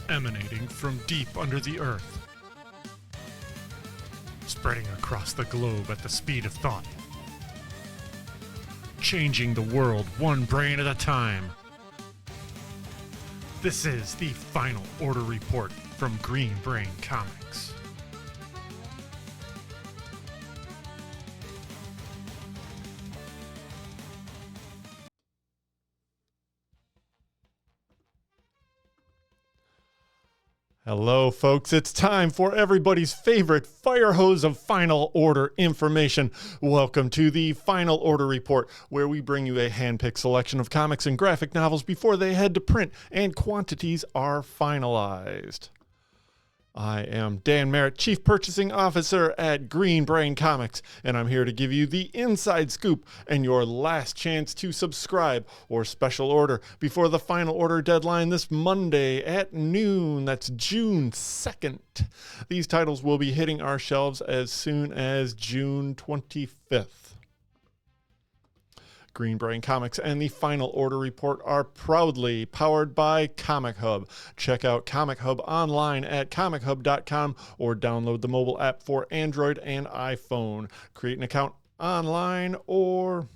emanating from deep under the earth, spreading across the globe at the speed of thought, changing the world one brain at a time. This is the Final Order Report from Green Brain Comics. Hello, folks. It's time for everybody's favorite fire hose of Final Order information. Welcome to the Final Order Report, where we bring you a hand-picked selection of comics and graphic novels before they head to print and quantities are finalized. I am Dan Merritt, Chief Purchasing Officer at Green Brain Comics, and I'm here to give you the inside scoop and your last chance to subscribe or special order before the final order deadline this Monday at noon. That's June 2nd. These titles will be hitting our shelves as soon as June 25th. Green Brain Comics and the Final Order Report are proudly powered by Comichub. Check out Comichub online at comichub.com or download the mobile app for Android and iPhone. Create an account online or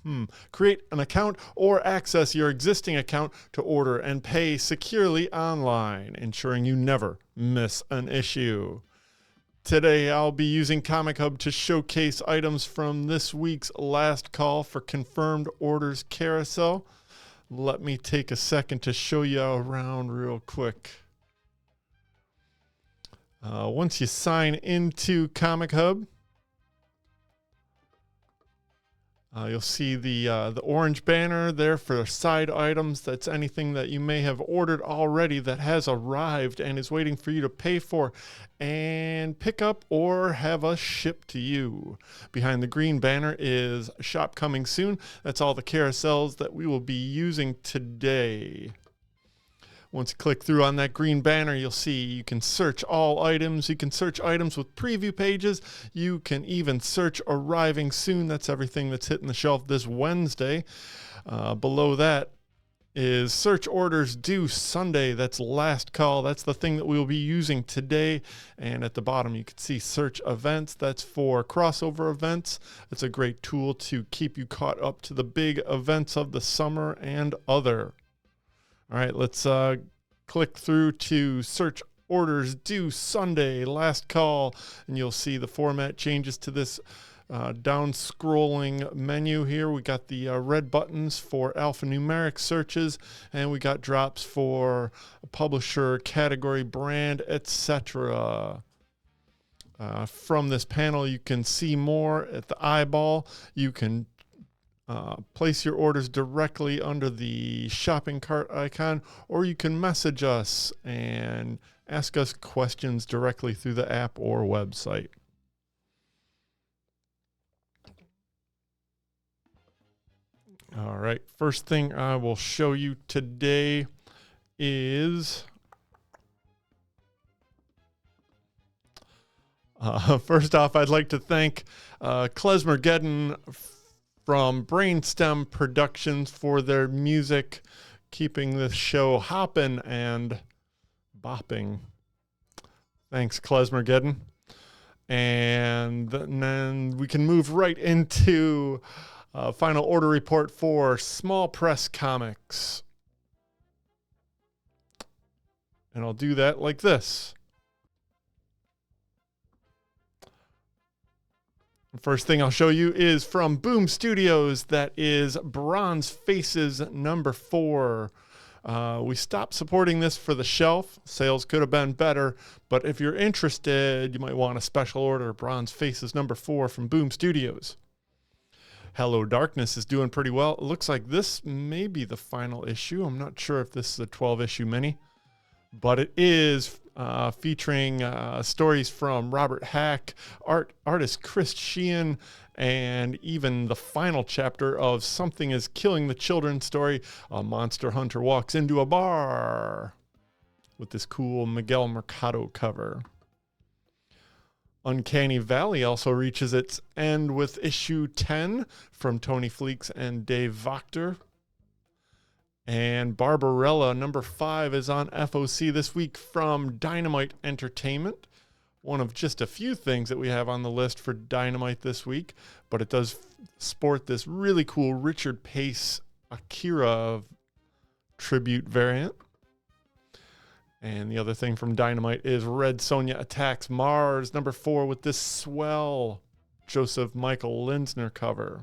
access your existing account to order and pay securely online, ensuring you never miss an issue. Today, I'll be using Comichub to showcase items from this week's Last Call for Confirmed Orders Carousel. Let me take a second to show you around real quick. Once you sign into Comichub, you'll see the orange banner there for side items. That's anything that you may have ordered already that has arrived and is waiting for you to pay for and pick up or have us shipped to you. Behind the green banner is Shop Coming Soon. That's all the carousels that we will be using today. Once you click through on that green banner, you'll see you can search all items. You can search items with preview pages. You can even search arriving soon. That's everything that's hitting the shelf this Wednesday. Below that is search orders due Sunday. That's Last Call. That's the thing that we will be using today. And at the bottom, you can see search events. That's for crossover events. It's a great tool to keep you caught up to the big events of the summer and other. All right, let's click through to search orders due Sunday, Last Call, and you'll see the format changes to this down-scrolling menu here. We got the red buttons for alphanumeric searches, and we got drops for publisher, category, brand, etc. From this panel, you can see more at the eyeball. You can place your orders directly under the shopping cart icon, or you can message us and ask us questions directly through the app or website. All right, first thing I will show you today is first off, I'd like to thank Klezmergeddon from BRAINSCAN Productions for their music, keeping this show hopping and bopping. Thanks, Klezmergeddon. And then we can move right into Final Order Report for Small Press Comics. And I'll do that like this. First thing I'll show you is from Boom Studios. That is Bronze Faces number 4. We stopped supporting this for the shelf. Sales could have been better, but if you're interested, you might want a special order Bronze Faces number 4 from Boom Studios. Hello Darkness is doing pretty well. It looks like this may be the final issue. I'm not sure if this is a 12-issue mini, but it is featuring stories from Robert Hack, artist Chris Sheehan, and even the final chapter of Something is Killing the Children story. A monster hunter walks into a bar with this cool Miguel Mercado cover. Uncanny Valley also reaches its end with issue 10 from Tony Fleeks and Dave Wachter. And Barbarella number 5 is on FOC this week from Dynamite Entertainment. One of just a few things that we have on the list for Dynamite this week, but it does sport this really cool Richard Pace Akira tribute variant. And the other thing from Dynamite is Red Sonja Attacks Mars number 4 with this swell Joseph Michael Linsner cover.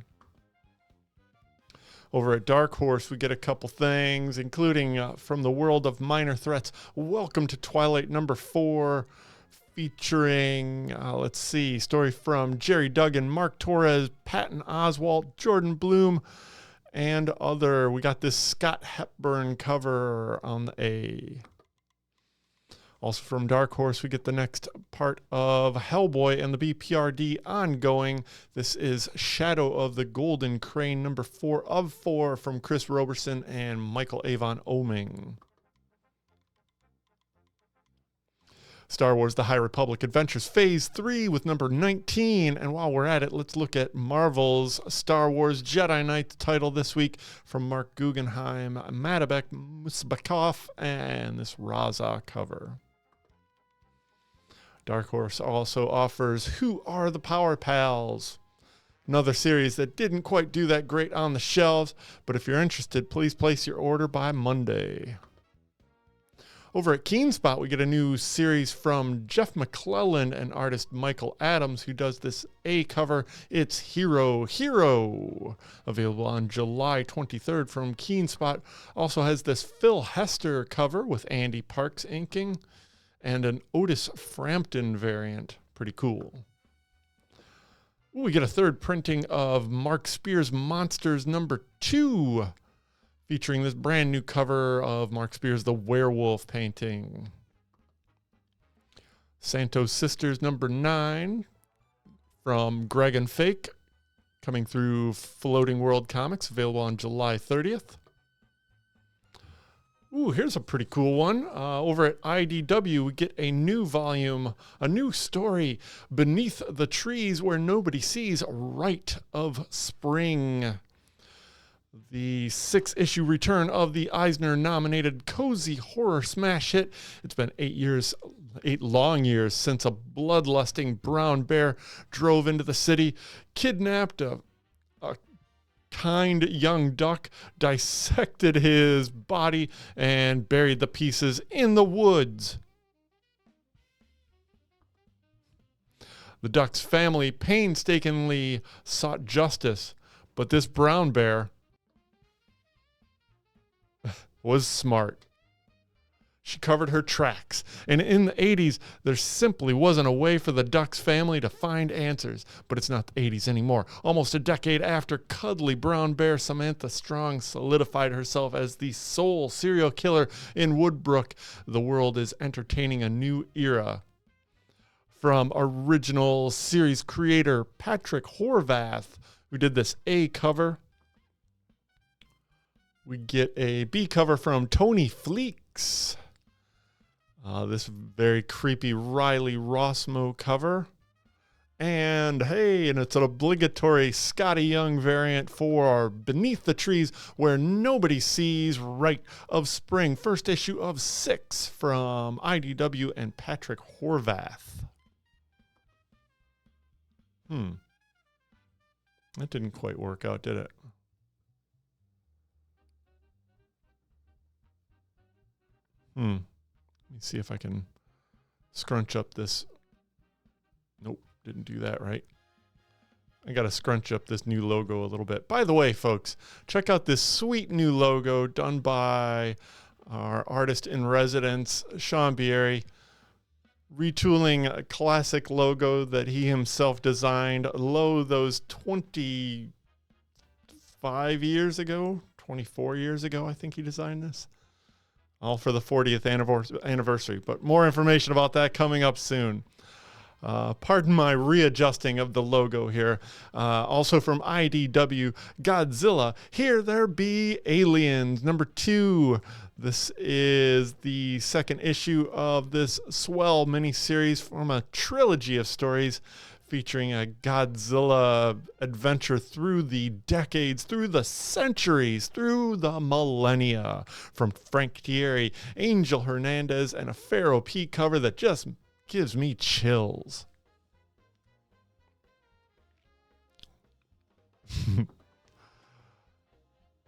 Over at Dark Horse, we get a couple things, including from the world of Minor Threats, Welcome to Twilight number 4, featuring, story from Jerry Duggan, Mark Torres, Patton Oswalt, Jordan Bloom, and other. We got this Scott Hepburn cover on the A. Also from Dark Horse, we get the next part of Hellboy and the BPRD ongoing. This is Shadow of the Golden Crane number 4 of 4 from Chris Roberson and Michael Avon Oming. Star Wars The High Republic Adventures Phase 3 with number 19. And while we're at it, let's look at Marvel's Star Wars Jedi Knight title this week from Mark Guggenheim, Madabek Musbakov, and this Raza cover. Dark Horse also offers Who Are the Power Pals? Another series that didn't quite do that great on the shelves, but if you're interested, please place your order by Monday. Over at Keenspot, we get a new series from Jeff McClellan and artist Michael Adams, who does this A cover. It's Hero, available on July 23rd from Keenspot. Also has this Phil Hester cover with Andy Parks inking and an Otis Frampton variant. Pretty cool. Ooh, we get a third printing of Mark Spears Monsters number 2. Featuring this brand new cover of Mark Spears' The Werewolf painting. Santos Sisters number 9 from Greg and Fake, coming through Floating World Comics, available on July 30th. Ooh, here's a pretty cool one. Over at IDW, we get a new volume, a new story, Beneath the Trees Where Nobody Sees, Rite of Spring. The 6-issue return of the Eisner-nominated cozy horror smash hit. It's been 8 long years since a bloodlusting brown bear drove into the city, kidnapped a kind young duck, dissected his body, and buried the pieces in the woods. The duck's family painstakingly sought justice, but this brown bear was smart. She covered her tracks, and in the 80s, there simply wasn't a way for the Duck's family to find answers. But it's not the 80s anymore. Almost a decade after cuddly brown bear Samantha Strong solidified herself as the sole serial killer in Woodbrook, the world is entertaining a new era. From original series creator Patrick Horvath, who did this A cover, we get a B cover from Tony Fleeks. This very creepy Riley Rossmo cover. And hey, and it's an obligatory Scotty Young variant for Beneath the Trees Where Nobody Sees, Rite of Spring. First issue of 6 from IDW and Patrick Horvath. That didn't quite work out, did it? Let me see if I can scrunch up this. Nope, didn't do that right. I got to scrunch up this new logo a little bit. By the way, folks, check out this sweet new logo done by our artist in residence, Sean Bieri, retooling a classic logo that he himself designed, those 25 years ago, 24 years ago, I think he designed this. All for the 40th anniversary. But more information about that coming up soon. Pardon my readjusting of the logo here. Also from IDW, Godzilla, Here There Be Aliens, number 2. This is the second issue of this swell miniseries from a trilogy of stories featuring a Godzilla adventure through the decades, through the centuries, through the millennia. From Frank Thierry, Angel Hernandez, and a Pharaoh P cover that just gives me chills.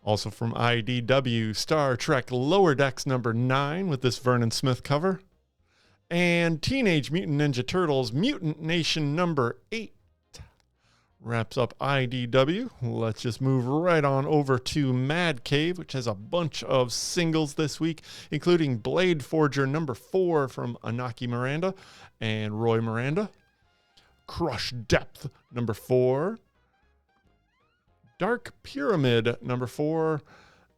Also from IDW, Star Trek Lower Decks number 9 with this Vernon Smith cover. And Teenage Mutant Ninja Turtles Mutant Nation number 8 wraps up IDW. Let's just move right on over to Mad Cave, which has a bunch of singles this week, including Blade Forger number 4 from Anaki Miranda and Roy Miranda. Crush Depth number 4. Dark Pyramid number 4.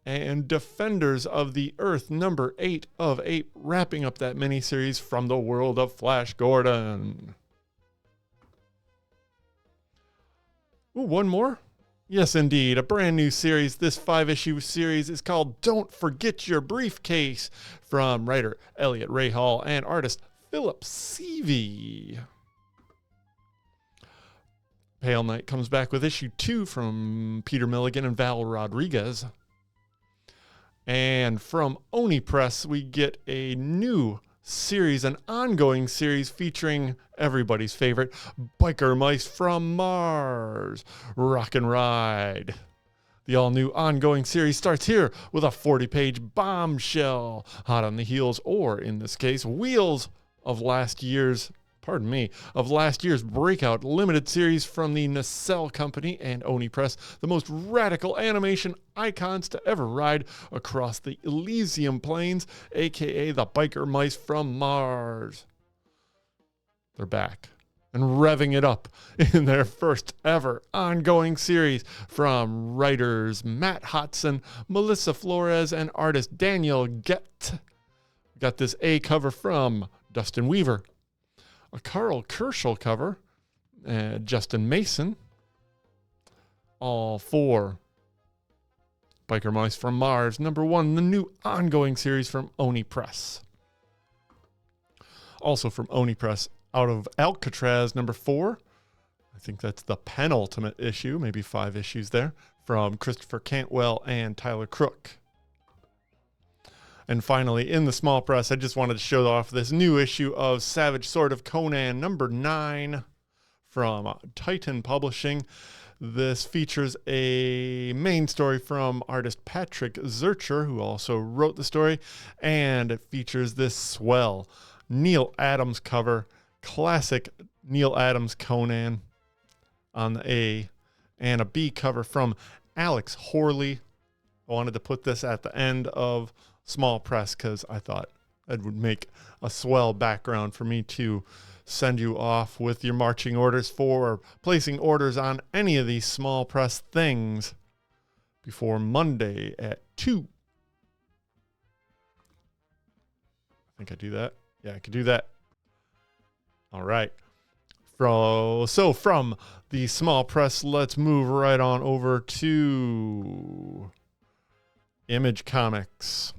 And Defenders of the Earth number 8 of 8, wrapping up that miniseries from the world of Flash Gordon. Ooh, one more? Yes, indeed. A brand new series. This 5-issue series is called Don't Forget Your Briefcase from writer Elliot Ray Hall and artist Philip Seavey. Pale Knight comes back with issue 2 from Peter Milligan and Val Rodriguez. And from Oni Press, we get a new series, an ongoing series featuring everybody's favorite, Biker Mice from Mars, Rock and Ride. The all-new ongoing series starts here with a 40-page bombshell, hot on the heels, or in this case, wheels of last year's breakout limited series from the Nacelle Company and Oni Press, the most radical animation icons to ever ride across the Elysium Plains, aka the Biker Mice from Mars. They're back and revving it up in their first ever ongoing series from writers Matt Hodson, Melissa Flores, and artist Daniel Gett. We got this A cover from Dustin Weaver. A Carl Kerschel cover, Justin Mason. All for Biker Mice from Mars, number 1, the new ongoing series from Oni Press. Also from Oni Press, out of Alcatraz, number 4. I think that's the penultimate issue, maybe 5 issues there, from Christopher Cantwell and Tyler Crook. And finally, in the small press, I just wanted to show off this new issue of Savage Sword of Conan, number 9, from Titan Publishing. This features a main story from artist Patrick Zurcher, who also wrote the story, and it features this swell Neil Adams cover, classic Neil Adams Conan on the A, and a B cover from Alex Horley. I wanted to put this at the end of small press because I thought it would make a swell background for me to send you off with your marching orders for placing orders on any of these small press things before Monday at 2. I think I do that. Yeah, I could do that. All right. So from the small press, let's move right on over to Image Comics.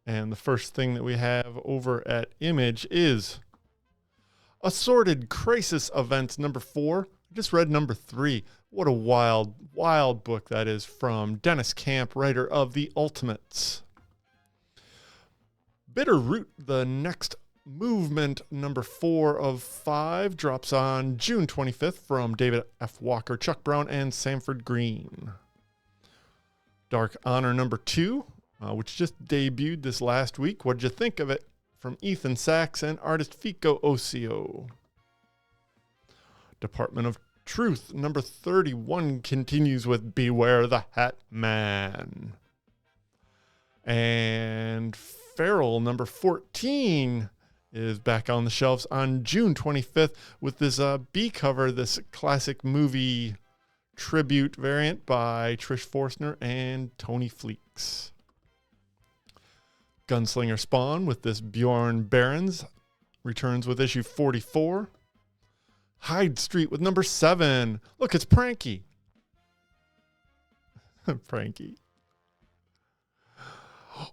And the first thing that we have over at Image is Assorted Crisis Events number 4. I just read number 3. What a wild, wild book that is from Dennis Camp, writer of The Ultimates. Bitter Root, the next movement, number 4 of 5, drops on June 25th from David F. Walker, Chuck Brown, and Sanford Green. Dark Honor number 2, which just debuted this last week. What did you think of it? From Ethan Sachs and artist Fico Ocio. Department of Truth number 31 continues with Beware the Hat Man. And Feral number 14 is back on the shelves on June 25th with this B cover, this classic movie tribute variant by Trish Forstner and Tony Fleeks. Gunslinger Spawn with this Bjorn Barons returns with issue 44. Hyde Street with number 7. Look, it's Pranky. Pranky.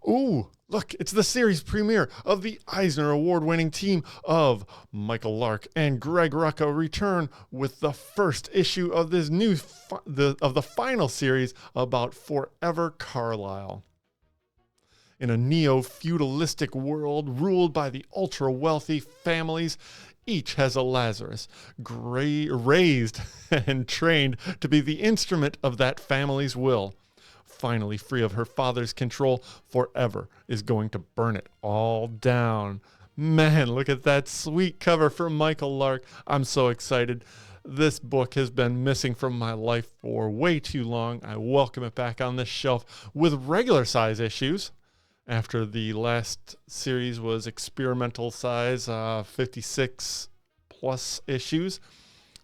Ooh, look, it's the series premiere of the Eisner Award-winning team of Michael Lark and Greg Rucka return with the first issue of this new of the final series about Forever Carlisle. In a neo-feudalistic world ruled by the ultra-wealthy families, each has a Lazarus, raised and trained to be the instrument of that family's will. Finally free of her father's control, Forever is going to burn it all down. Man, look at that sweet cover from Michael Lark. I'm so excited. This book has been missing from my life for way too long. I welcome it back on this shelf with regular size issues. After the last series was experimental size, 56 plus issues.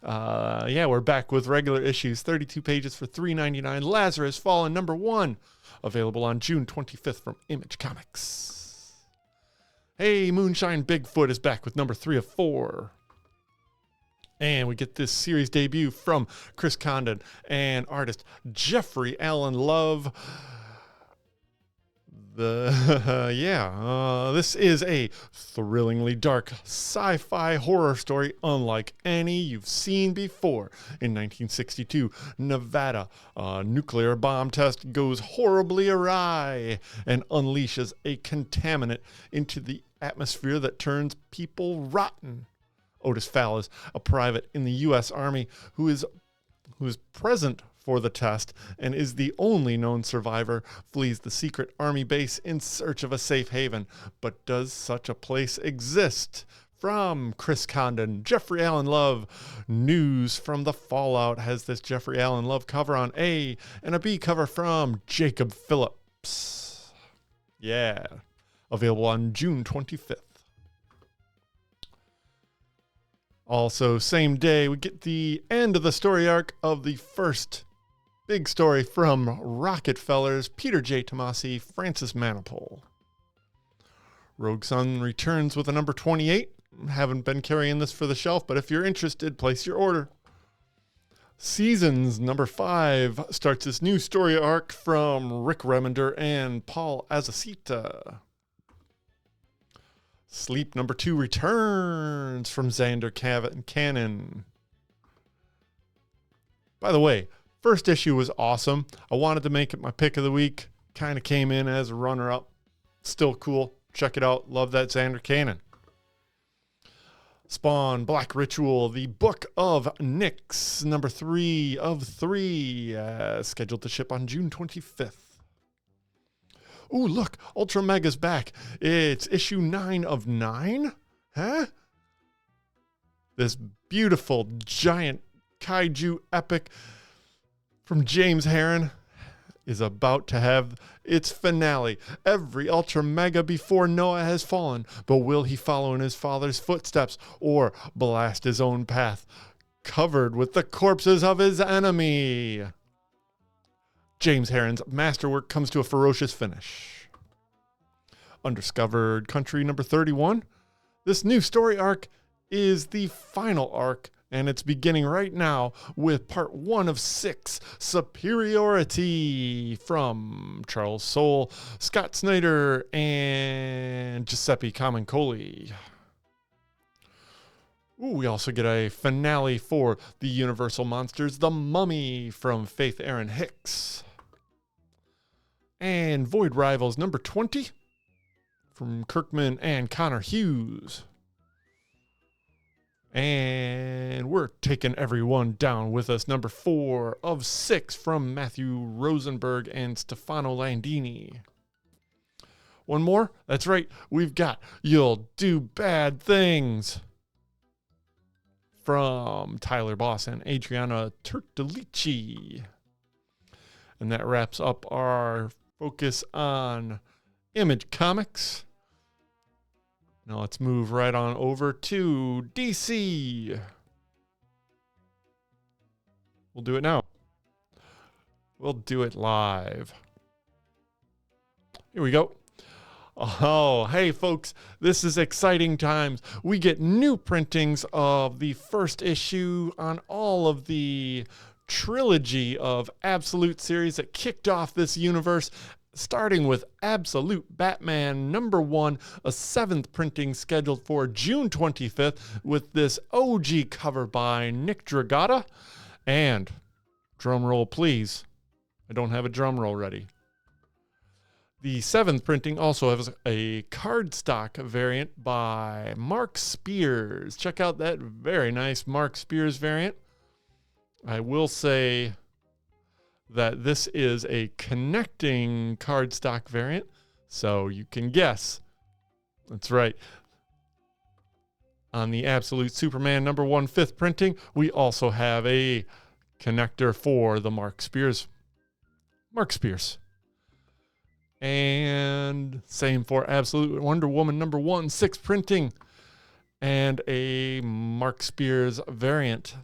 We're back with regular issues, 32 pages for $3.99. Lazarus Fallen #1, available on June 25th from Image Comics. Hey, Moonshine Bigfoot is back with #3 of 4. And we get this series debut from Chris Condon and artist Jeffrey Allen Love. This is a thrillingly dark sci-fi horror story unlike any you've seen before. In 1962, Nevada, a nuclear bomb test goes horribly awry and unleashes a contaminant into the atmosphere that turns people rotten. Otis Fallis, a private in the U.S. Army who is present for the test and is the only known survivor, flees the secret army base in search of a safe haven. But does such a place exist? From Chris Condon, Jeffrey Allen Love. News from the Fallout has this Jeffrey Allen Love cover on A, and a B cover from Jacob Phillips. Yeah. Available on June 25th. Also, same day, we get the end of the story arc of the first big story from Rocketfellers, Peter J. Tomasi, Francis Manipul. Rogue Sun returns with a #28. Haven't been carrying this for the shelf, but if you're interested, place your order. Seasons #5 starts this new story arc from Rick Remender and Paul Azaceta. Sleep #2 returns from Xander Cannon. By the way, first issue was awesome. I wanted to make it my pick of the week. Kind of came in as a runner-up. Still cool. Check it out. Love that Xander Cannon. Spawn Black Ritual, the Book of Nyx, #3 of 3, scheduled to ship on June 25th. Ooh, look, Ultra Mega's back. It's issue 9 of 9? Huh? This beautiful, giant kaiju epic from James Herron is about to have its finale. Every Ultra Mega before Noah has fallen, but will he follow in his father's footsteps or blast his own path, covered with the corpses of his enemy? James Herron's masterwork comes to a ferocious finish. Undiscovered Country #31. This new story arc is the final arc, and it's beginning right now with part 1 of 6, Superiority, from Charles Soule, Scott Snyder, and Giuseppe Camuncoli. Ooh, we also get a finale for the Universal Monsters, The Mummy, from Faith Erin Hicks. And Void Rivals #20 from Kirkman and Connor Hughes. And we're taking everyone down with us. #4 of 6 from Matthew Rosenberg and Stefano Landini. One more? That's right. We've got You'll Do Bad Things from Tyler Boss and Adriana Turtolici. And that wraps up our focus on Image Comics. Now let's move right on over to DC. We'll do it now. We'll do it live. Here we go. Oh, hey folks, this is exciting times. We get new printings of the first issue on all of the trilogy of Absolute series that kicked off this universe, starting with Absolute Batman #1, a 7th printing scheduled for June 25th with this OG cover by Nick Dragotta. And, drum roll please, I don't have a drum roll ready. The 7th printing also has a cardstock variant by Mark Spears. Check out that very nice Mark Spears variant. I will say that this is a connecting cardstock variant, so you can guess. That's right. On the Absolute Superman #1 5th printing, we also have a connector for the Mark Spears. And same for Absolute Wonder Woman #1 6th printing, and a Mark Spears variant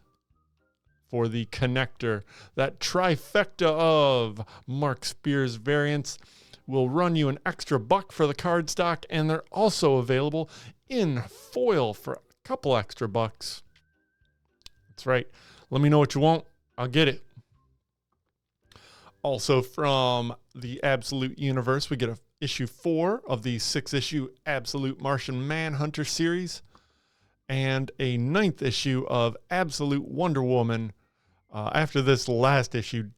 for the connector. That trifecta of Mark Spears variants will run you an extra $1 for the cardstock, and they're also available in foil for a couple extra $bucks. That's right. Let me know what you want. I'll get it. Also from the Absolute Universe, we get issue 4 of the 6-issue Absolute Martian Manhunter series, and a 9th issue of Absolute Wonder Woman. After this last issue,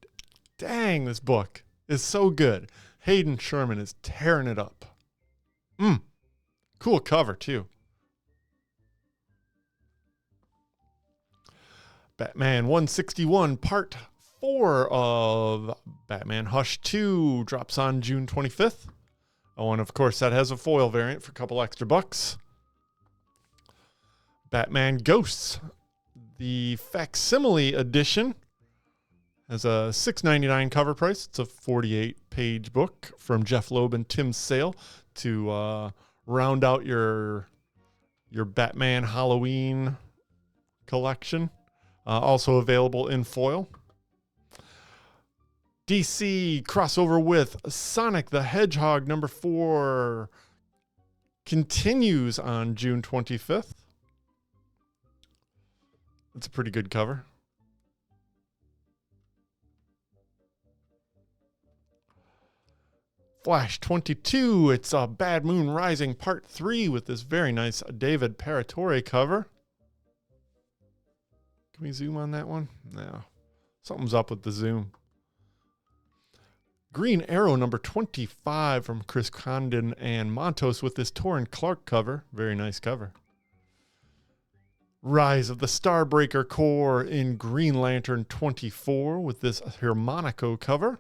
dang, this book is so good. Hayden Sherman is tearing it up. Cool cover too. Batman 161 Part 4 of Batman Hush 2 drops on June 25th. Oh, and of course that has a foil variant for a couple extra $bucks. Batman Ghosts, the facsimile edition, has a $6.99 cover price. It's a 48-page book from Jeff Loeb and Tim Sale to round out your Batman Halloween collection. Also available in foil. DC crossover with Sonic the Hedgehog #4 continues on June 25th. It's a pretty good cover. Flash 22, it's a Bad Moon Rising Part 3 with this very nice David Paratore cover. Can we zoom on that one? No. Something's up with the zoom. Green Arrow #25 from Chris Condon and Montos with this Torrin Clark cover. Very nice cover. Rise of the Starbreaker Corps in Green Lantern 24 with this Harmonico cover.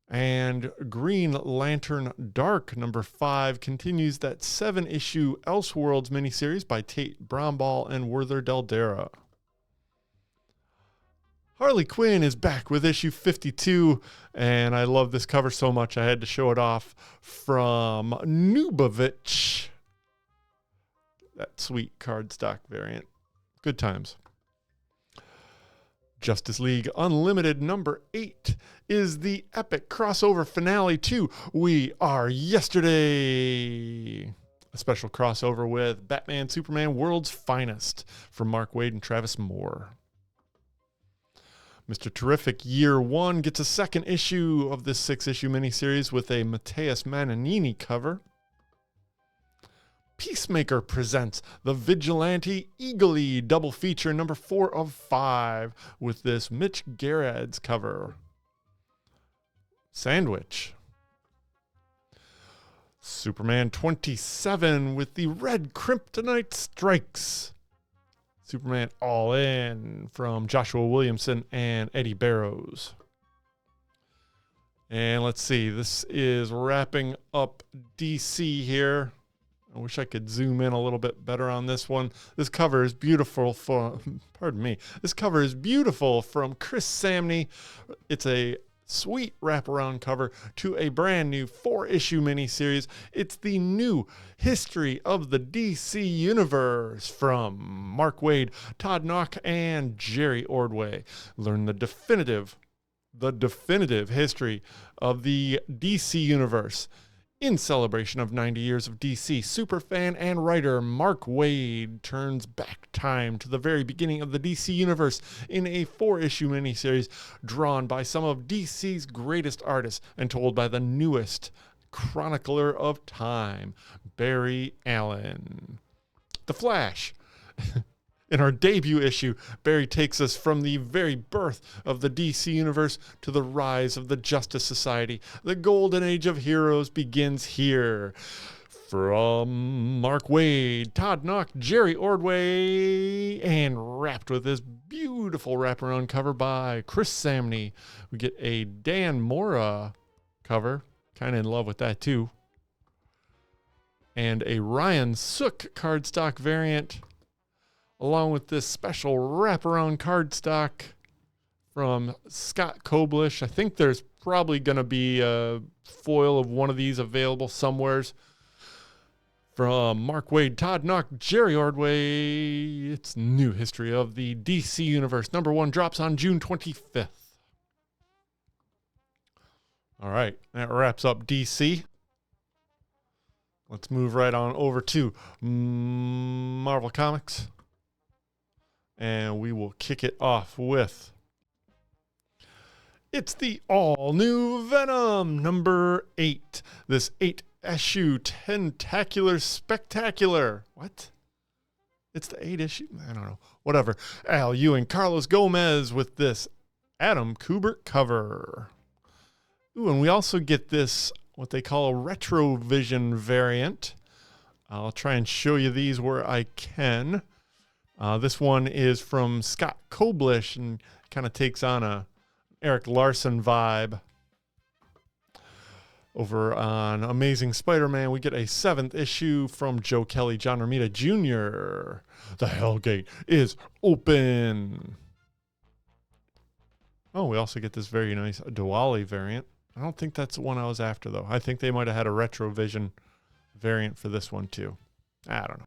And Green Lantern Dark #5 continues that 7-issue Elseworlds miniseries by Tate Bromball and Werther Daldera. Harley Quinn is back with issue 52, and I love this cover so much I had to show it off, from Nubovich. That sweet cardstock variant. Good times. Justice League Unlimited #8 is the epic crossover finale to We Are Yesterday. A special crossover with Batman Superman World's Finest from Mark Waid and Travis Moore. Mr. Terrific Year 1 gets a 2nd issue of this 6-issue miniseries with a Mateus Mananini cover. Peacemaker presents the Vigilante Eagle-Eye double feature #4 of 5 with this Mitch Gerads cover. Sandwich. Superman 27 with the Red Kryptonite Strikes. Superman All In from Joshua Williamson and Eddie Barrows. And let's see, this is wrapping up DC here. I wish I could zoom in a little bit better on this one. This cover is beautiful This cover is beautiful from Chris Samney. It's a sweet wraparound cover to a brand new 4-issue miniseries. It's the new History of the DC Universe from Mark Waid, Todd Nauck, and Jerry Ordway. Learn the definitive history of the DC Universe In celebration of 90 years of DC, superfan and writer Mark Waid turns back time to the very beginning of the DC universe in a 4-issue miniseries drawn by some of DC's greatest artists and told by the newest chronicler of time, Barry Allen. The Flash. In our debut issue, Barry takes us from the very birth of the DC Universe to the rise of the Justice Society. The golden age of heroes begins here. From Mark Waid, Todd Nauck, Jerry Ordway, and wrapped with this beautiful wraparound cover by Chris Samney. We get a Dan Mora cover. Kind of in love with that too. And a Ryan Sook cardstock variant, along with this special wraparound cardstock from Scott Koblish. I think there's probably going to be a foil of one of these available somewheres. From Mark Waid, Todd Nauck, Jerry Ordway, it's New History of the DC Universe. Number 1 drops on June 25th. All right, that wraps up DC. Let's move right on over to Marvel Comics. And we will kick it off with, it's the all-new Venom, number 8. This 8-issue Tentacular Spectacular. What? It's the 8-issue? I don't know. Whatever. Al Ewing, Carlos Gomez with this Adam Kubert cover. Ooh, and we also get this, what they call a Retrovision variant. I'll try and show you these where I can. This one is from Scott Koblish and kind of takes on a Eric Larson vibe. Over on Amazing Spider-Man, we get a 7th issue from Joe Kelly, John Romita Jr. The Hellgate is open. Oh, we also get this very nice Diwali variant. I don't think that's the one I was after, though. I think they might have had a Retrovision variant for this one, too. I don't know.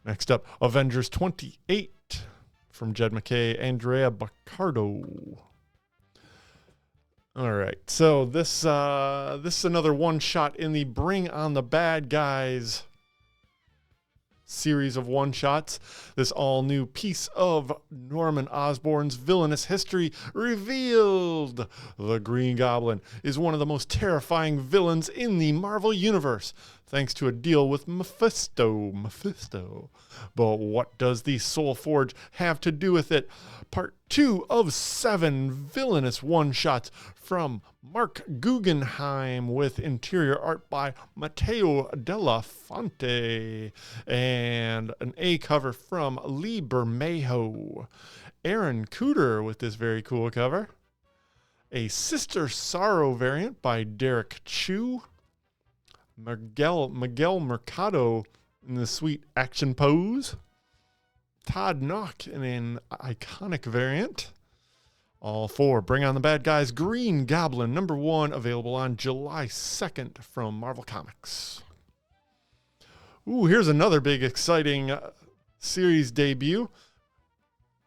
Next up, Avengers 28 from Jed MacKay, Andrea Baccardo. All right, so this is another one-shot in the Bring on the Bad Guys series of one-shots. This all-new piece of Norman Osborn's villainous history revealed. The Green Goblin is one of the most terrifying villains in the Marvel Universe, thanks to a deal with Mephisto. But what does the Soul Forge have to do with it? Part 2 of 7 villainous one-shots from Mark Guggenheim with interior art by Matteo Della Fonte and an A cover from Lee Bermejo. Aaron Cooter with this very cool cover. A Sister Sorrow variant by Derek Chu. Miguel Mercado in the sweet action pose. Todd Nauck in an iconic variant. All 4 Bring on the Bad Guys Green Goblin, number 1, available on July 2nd from Marvel Comics. Ooh, here's another big exciting series debut.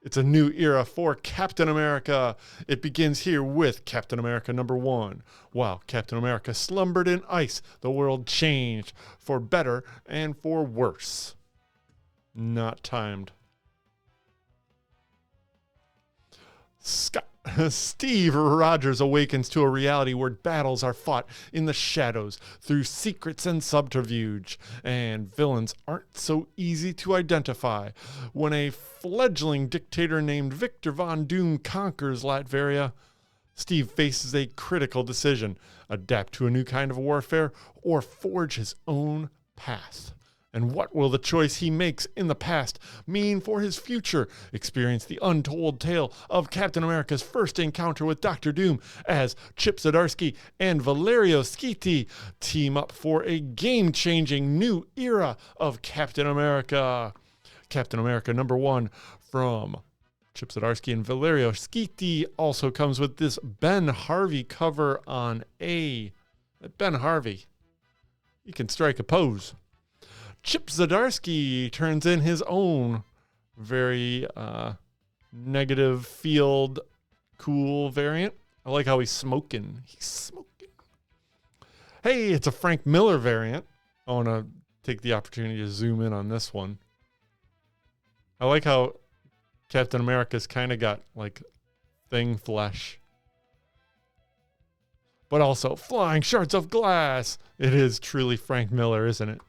It's a new era for Captain America. It begins here with Captain America number 1. While Captain America slumbered in ice, the world changed for better and for worse. Not timed. Steve Rogers awakens to a reality where battles are fought in the shadows through secrets and subterfuge, and villains aren't so easy to identify. When a fledgling dictator named Victor Von Doom conquers Latveria, Steve faces a critical decision: adapt to a new kind of warfare or forge his own path. And what will the choice he makes in the past mean for his future? Experience the untold tale of Captain America's first encounter with Dr. Doom as Chip Zdarsky and Valerio Schiti team up for a game-changing new era of Captain America. Captain America number 1 from Chip Zdarsky and Valerio Schiti also comes with this Ben Harvey cover on A. Ben Harvey, he can strike a pose. Chip Zdarsky turns in his own very negative field cool variant. I like how he's smoking. He's smoking. Hey, it's a Frank Miller variant. I want to take the opportunity to zoom in on this one. I like how Captain America's kind of got like thing flesh, but also flying shards of glass. It is truly Frank Miller, isn't it?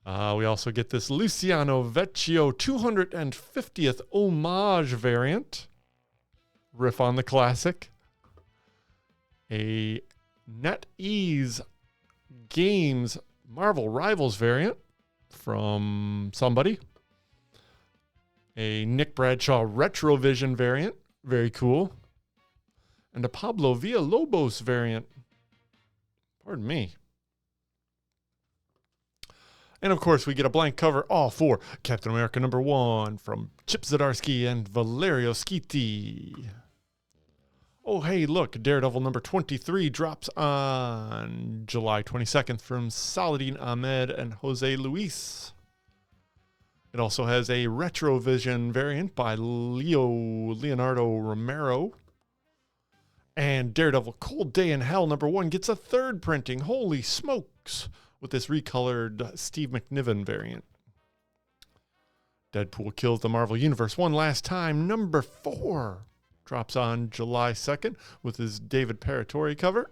We also get this Luciano Vecchio 250th homage variant. Riff on the classic. A NetEase Games Marvel Rivals variant from somebody. A Nick Bradshaw Retrovision variant. Very cool. And a Pablo Villalobos variant. Pardon me. And of course, we get a blank cover, all for Captain America #1 from Chip Zdarsky and Valerio Schiti. Oh, hey, look, Daredevil #23 drops on July 22nd from Saladin Ahmed and Jose Luis. It also has a Retrovision variant by Leonardo Romero. And Daredevil Cold Day in Hell #1 gets a third printing. Holy smokes! With this recolored Steve McNiven variant. Deadpool Kills the Marvel Universe one last time #4 drops on July 2nd with his David Paratori cover.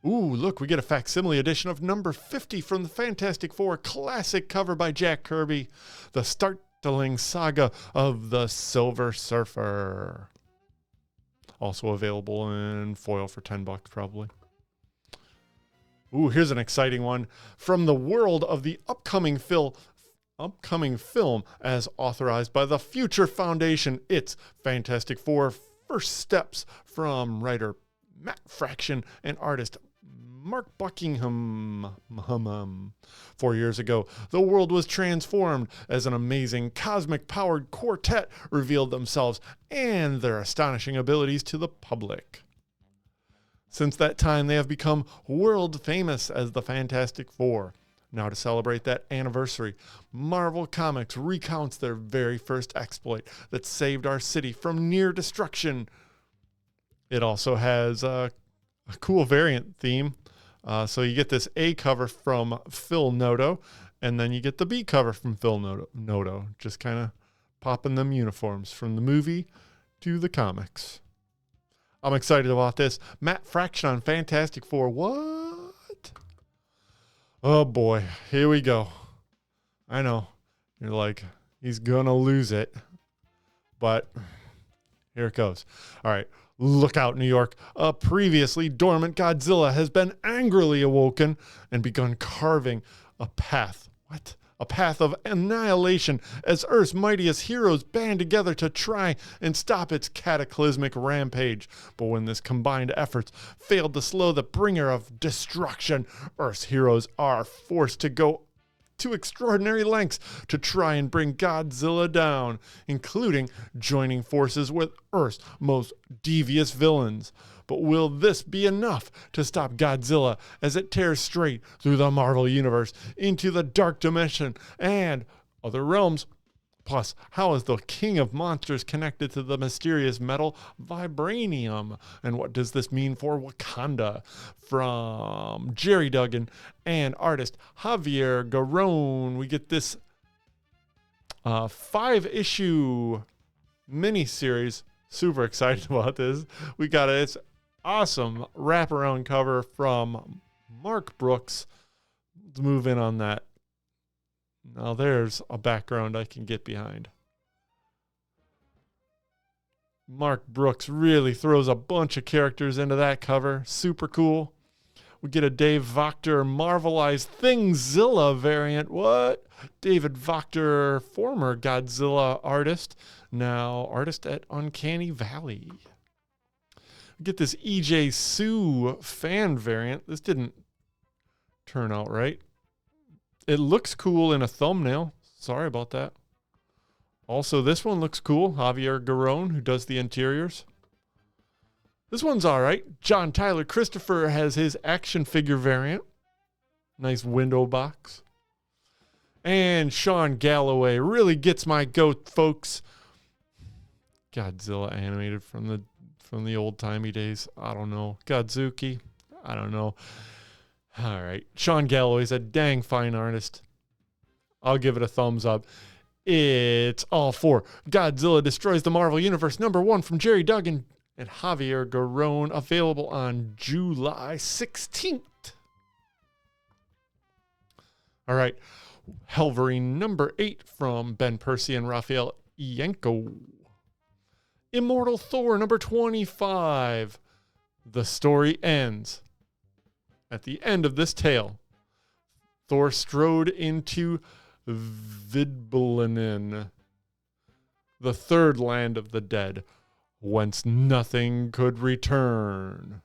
Ooh, look, we get a facsimile edition of #50 from the Fantastic Four classic cover by Jack Kirby, the startling saga of the Silver Surfer. Also available in foil for $10 probably. Ooh, here's an exciting one. From the world of the upcoming film as authorized by the Future Foundation, it's Fantastic Four First Steps from writer Matt Fraction and artist Mark Buckingham. 4 years ago, the world was transformed as an amazing cosmic-powered quartet revealed themselves and their astonishing abilities to the public. Since that time, they have become world famous as the Fantastic Four. Now, to celebrate that anniversary, Marvel Comics recounts their very first exploit that saved our city from near destruction. It also has a cool variant theme. So you get this A cover from Phil Noto, and then you get the B cover from Phil Noto. Just kind of popping them uniforms from the movie to the comics. I'm excited about this. Matt Fraction on Fantastic Four. What? Oh boy, here we go. I know. You're like, he's gonna lose it. But here it goes. All right. Look out, New York. A previously dormant Godzilla has been angrily awoken and begun carving a path. What? A path of annihilation as Earth's mightiest heroes band together to try and stop its cataclysmic rampage. But when this combined efforts failed to slow the bringer of destruction, Earth's heroes are forced to go to extraordinary lengths to try and bring Godzilla down, including joining forces with Earth's most devious villains. But will this be enough to stop Godzilla as it tears straight through the Marvel Universe into the dark dimension and other realms? Plus, how is the King of Monsters connected to the mysterious metal vibranium? And what does this mean for Wakanda? From Jerry Duggan and artist Javier Garrón, we get this 5-issue miniseries. Super excited about this. We got its awesome wraparound cover from Mark Brooks. Let's move in on that. Now there's a background I can get behind. Mark Brooks really throws a bunch of characters into that cover. Super cool. We get a Dave Wachter Marvelized Thingzilla variant. What? David Wachter, former Godzilla artist, now artist at Uncanny Valley. We get this EJ Sue fan variant. This didn't turn out right. It looks cool in a thumbnail. Sorry about that. Also, this one looks cool. Javier Garrón, who does the interiors. This one's all right. John Tyler Christopher has his action figure variant. Nice window box. And Sean Galloway really gets my goat, folks. Godzilla animated from the old-timey days. I don't know. Godzuki. I don't know. All right. Sean Galloway's a dang fine artist. I'll give it a thumbs up. It's all for Godzilla Destroys the Marvel Universe #1 from Jerry Duggan and Javier Garrón, available on July 16th. All right. Helverine #8 from Ben Percy and Raphael Yanko. Immortal Thor #25. The story ends. At the end of this tale, Thor strode into Vidbalanin, the third land of the dead, whence nothing could return.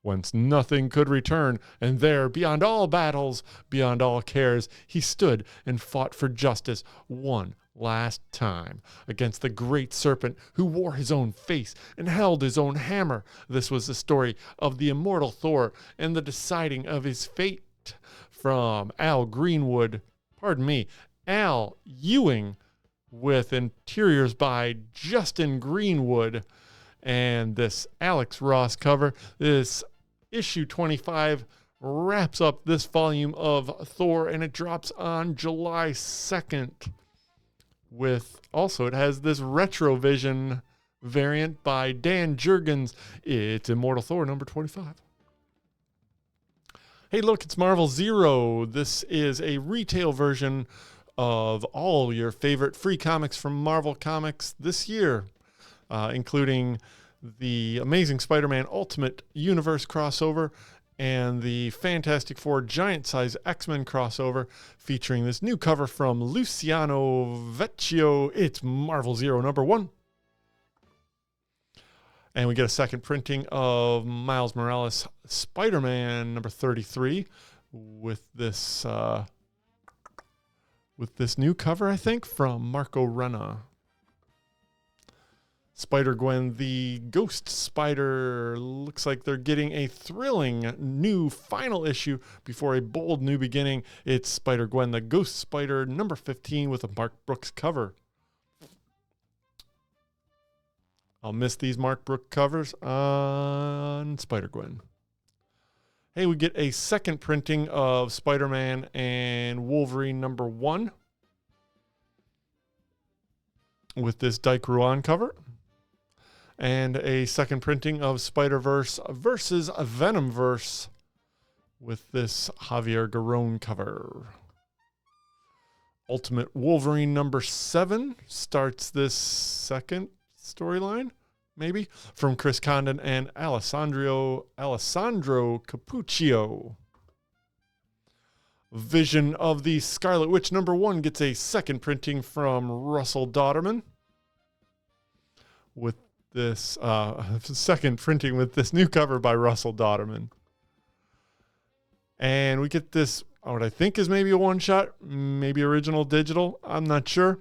Whence nothing could return, and there, beyond all battles, beyond all cares, he stood and fought for justice one last time against the great serpent who wore his own face and held his own hammer. This was the story of the immortal Thor and the deciding of his fate. From Al Ewing, with interiors by Justin Greenwood, and this Alex Ross cover. This issue 25 wraps up this volume of Thor, and it drops on July 2nd. It has this Retrovision variant by Dan Jurgens. It's Immortal Thor #25. Hey, look, it's Marvel Zero. This is a retail version of all your favorite free comics from Marvel Comics this year, including the Amazing Spider-Man Ultimate Universe crossover and the Fantastic Four Giant Size X-Men crossover, featuring this new cover from Luciano Vecchio. It's Marvel Zero #1. And we get a second printing of Miles Morales Spider-Man #33 with this new cover, I think, from Marco Renna. Spider-Gwen, the Ghost Spider, looks like they're getting a thrilling new final issue before a bold new beginning. It's Spider-Gwen, the Ghost Spider #15 with a Mark Brooks cover. I'll miss these Mark Brooks covers on Spider-Gwen. Hey, we get a second printing of Spider-Man and Wolverine #1 with this Dyke Ruan cover. And a second printing of Spider-Verse versus Venomverse with this Javier Garrón cover. Ultimate Wolverine #7 starts this second storyline, maybe, from Chris Condon and Alessandro Capuccio. Vision of the Scarlet Witch #1 gets a second printing from Russell Dauterman with this second printing with this new cover by Russell Dauterman. And we get this, what I think is maybe a one-shot, maybe original digital, I'm not sure.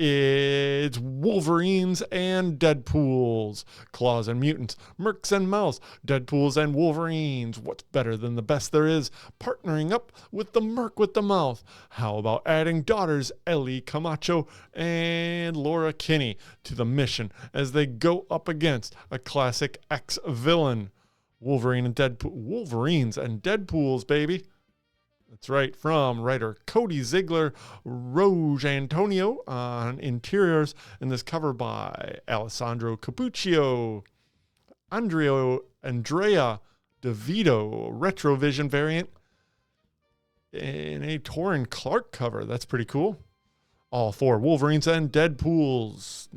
It's Wolverines and Deadpools, Claws and Mutants, Mercs and Mouse, Deadpools and Wolverines. What's better than the best there is? Partnering up with the Merc with the Mouth. How about adding daughters Ellie Camacho and Laura Kinney to the mission as they go up against a classic ex-villain? Wolverines and Deadpools, baby. That's right, from writer Cody Ziegler, Roge Antonio on interiors, and this cover by Alessandro Capuccio, Andrea DeVito, Retrovision variant, and a Torrin Clark cover. That's pretty cool. All for Wolverines and Deadpools,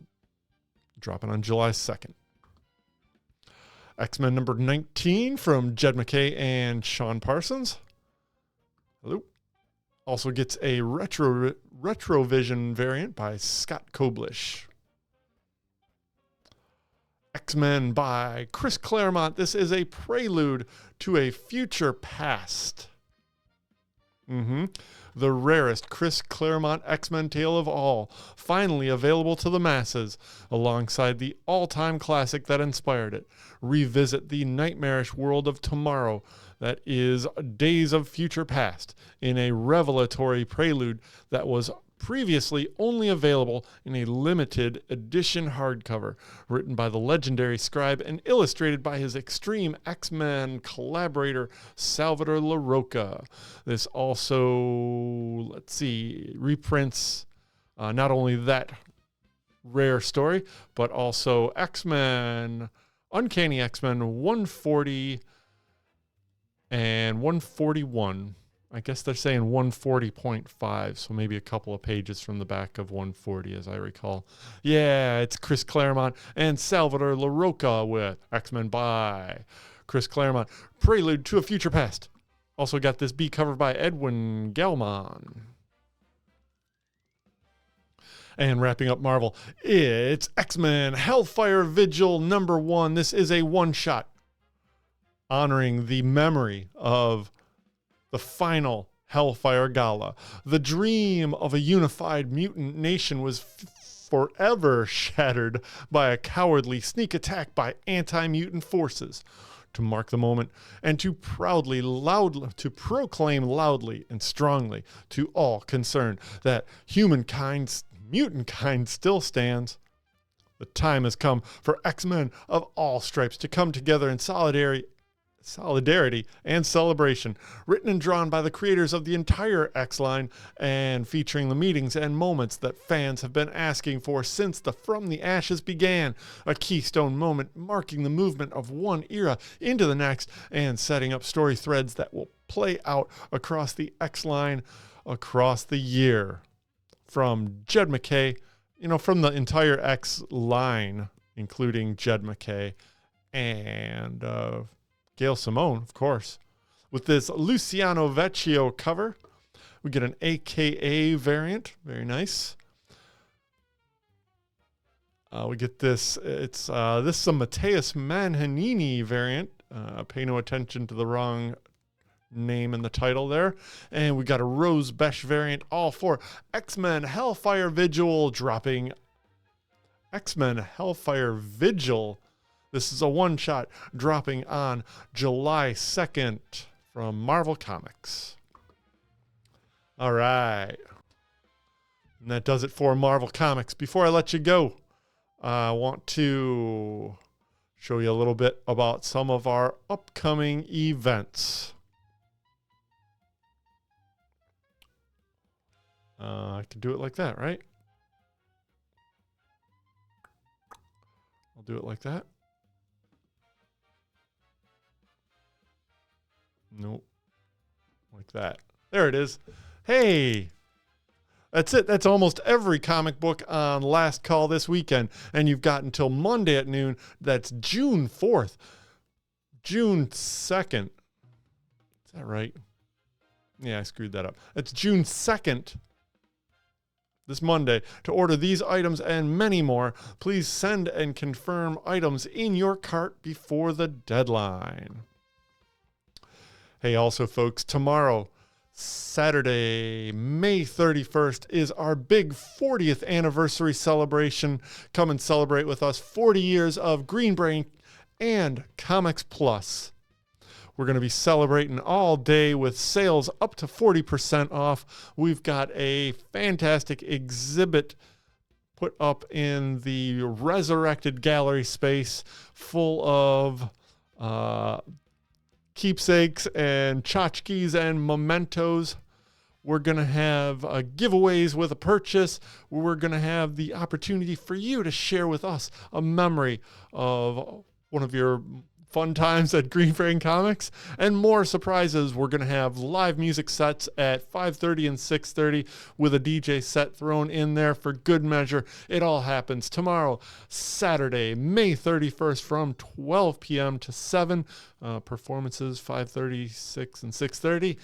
dropping on July 2nd. X-Men #19 from Jed McKay and Sean Parsons. Hello. Also gets a Retrovision variant by Scott Koblish. X-Men by Chris Claremont. This is a prelude to a future past. The rarest Chris Claremont X-Men tale of all, finally available to the masses, alongside the all-time classic that inspired it. Revisit the nightmarish world of tomorrow that is Days of Future Past in a revelatory prelude that was previously only available in a limited edition hardcover, written by the legendary scribe and illustrated by his Extreme X-Men collaborator Salvador LaRocca. This also, reprints not only that rare story, but also X-Men, Uncanny X-Men 140 and 141. I guess they're saying 140.5, so maybe a couple of pages from the back of 140, as I recall. Yeah, it's Chris Claremont and Salvador LaRocca with X-Men by Chris Claremont. Prelude to a Future Past. Also got this B covered by Edwin Gelman. And wrapping up Marvel, it's X-Men Hellfire Vigil #1. This is a one-shot honoring the memory of the final Hellfire Gala. The dream of a unified mutant nation was forever shattered by a cowardly sneak attack by anti-mutant forces. To mark the moment and to proclaim loudly and strongly to all concerned that mutant kind still stands. The time has come for X-Men of all stripes to come together in solidarity and celebration, written and drawn by the creators of the entire X-line and featuring the meetings and moments that fans have been asking for since the From the Ashes began, a keystone moment marking the movement of one era into the next and setting up story threads that will play out across the X-line across the year. From Jed MacKay, from the entire X-line, including Jed MacKay and Gail Simone, of course. With this Luciano Vecchio cover, we get an AKA variant. Very nice. We get this. This is a Matthias Manhanini variant. Pay no attention to the wrong name in the title there. And we got a Rose Besh variant, all for X-Men Hellfire Vigil dropping. X-Men Hellfire Vigil. This is a one-shot dropping on July 2nd from Marvel Comics. All right. And that does it for Marvel Comics. Before I let you go, I want to show you a little bit about some of our upcoming events. I can do it like that, right? I'll do it like that. Nope. Like that. There it is. Hey! That's it. That's almost every comic book on Last Call this weekend. And you've got until Monday at noon. That's June 4th. June 2nd. Is that right? Yeah, I screwed that up. It's June 2nd. This Monday, to order these items and many more. Please send and confirm items in your cart before the deadline. Hey, also, folks, tomorrow, Saturday, May 31st, is our big 40th anniversary celebration. Come and celebrate with us 40 years of Green Brain and Comics Plus. We're going to be celebrating all day with sales up to 40% off. We've got a fantastic exhibit put up in the resurrected gallery space full of keepsakes and tchotchkes and mementos. We're going to have giveaways with a purchase. We're going to have the opportunity for you to share with us a memory of one of your fun times at Green Brain Comics, and more surprises. We're going to have live music sets at 5:30 and 6:30 with a DJ set thrown in there for good measure. It all happens tomorrow, Saturday, May 31st from 12 p.m. to 7. Performances 5:30, 6, and 6:30.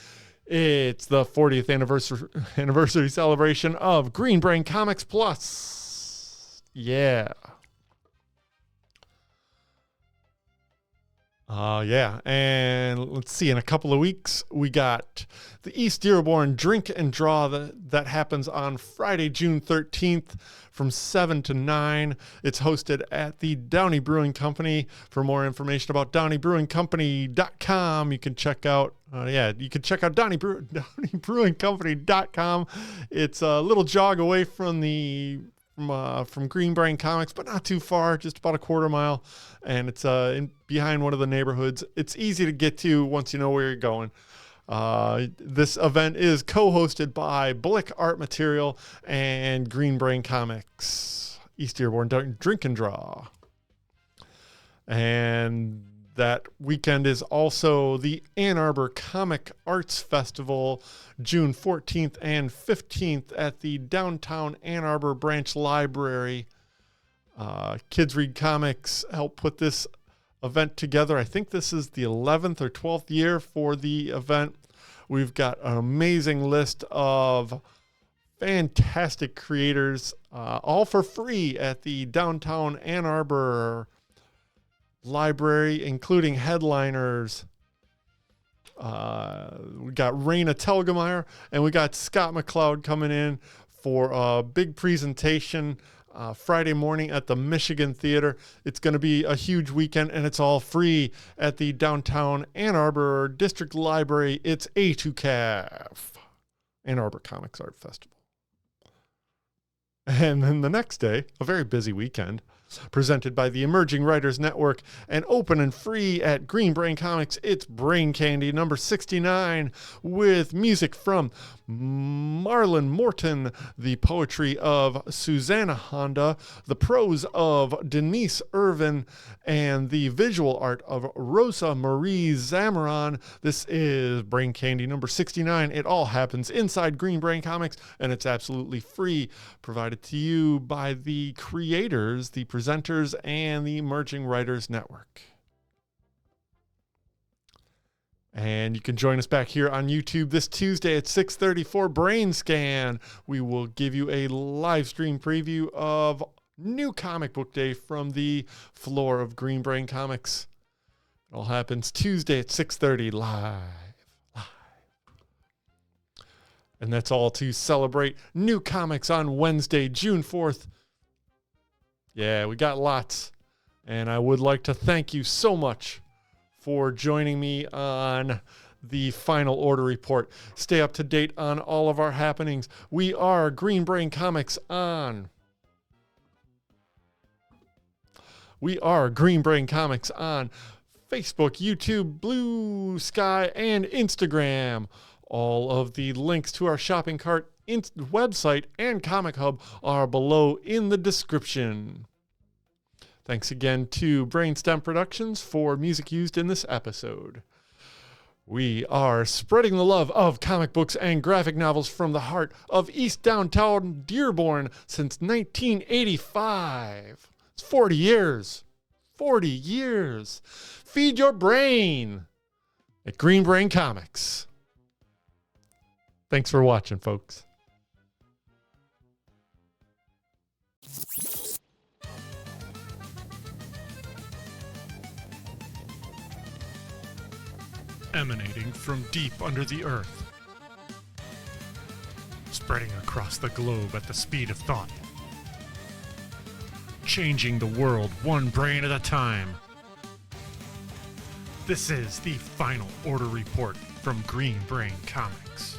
It's the 40th anniversary celebration of Green Brain Comics Plus. Yeah. Yeah, and let's see, in a couple of weeks, we got the East Dearborn Drink and Draw that happens on Friday, June 13th from 7 to 9. It's hosted at the Downey Brewing Company. For more information about DowneyBrewingCompany.com, you can check out, DowneyBrewingCompany.com. It's a little jog away from from Green Brain Comics, but not too far, just about a quarter mile. And it's behind one of the neighborhoods. It's easy to get to once you know where you're going. This event is co-hosted by Blick Art Material and Green Brain Comics, East Dearborn Drink and Draw. And that weekend is also the Ann Arbor Comic Arts Festival, June 14th and 15th at the downtown Ann Arbor Branch Library. Kids Read Comics helped put this event together. I think this is the 11th or 12th year for the event. We've got an amazing list of fantastic creators, all for free at the downtown Ann Arbor Library, including headliners. We got Raina Telgemeier, and we got Scott McCloud coming in for a big presentation Friday morning at the Michigan Theater. It's going to be a huge weekend, and it's all free at the downtown Ann Arbor District Library. It's A2CAF, Ann Arbor Comics Art Festival. And then the next day, a very busy weekend, presented by the Emerging Writers Network and open and free at Green Brain Comics. It's Brain Candy number 69 with music from Marlon Morton, the poetry of Susanna Honda, the prose of Denise Irvin, and the visual art of Rosa Marie Zamaron. This is Brain Candy number 69. It all happens inside Green Brain Comics, and it's absolutely free, provided to you by the creators, the presenters, and the Emerging Writers Network. And you can join us back here on YouTube this Tuesday at 6:30 for BRAINSCAN. We will give you a live stream preview of New Comic Book Day from the floor of Green Brain Comics. It all happens Tuesday at 6:30 live. And that's all to celebrate New Comics on Wednesday, June 4th. Yeah, we got lots. And I would like to thank you so much for joining me on the Final Order Report. Stay up to date on all of our happenings. We are Green Brain Comics on. We are Green Brain Comics on Facebook, YouTube, Blue Sky, and Instagram. All of the links to our shopping cart, website, and Comic Hub are below in the description. Thanks again to Brainstem Productions for music used in this episode. We are spreading the love of comic books and graphic novels from the heart of East Downtown Dearborn since 1985. It's 40 years. 40 years. Feed your brain at Green Brain Comics. Thanks for watching, folks. Emanating from deep under the earth, spreading across the globe at the speed of thought, changing the world one brain at a time. This is the Final Order Report from Green Brain Comics.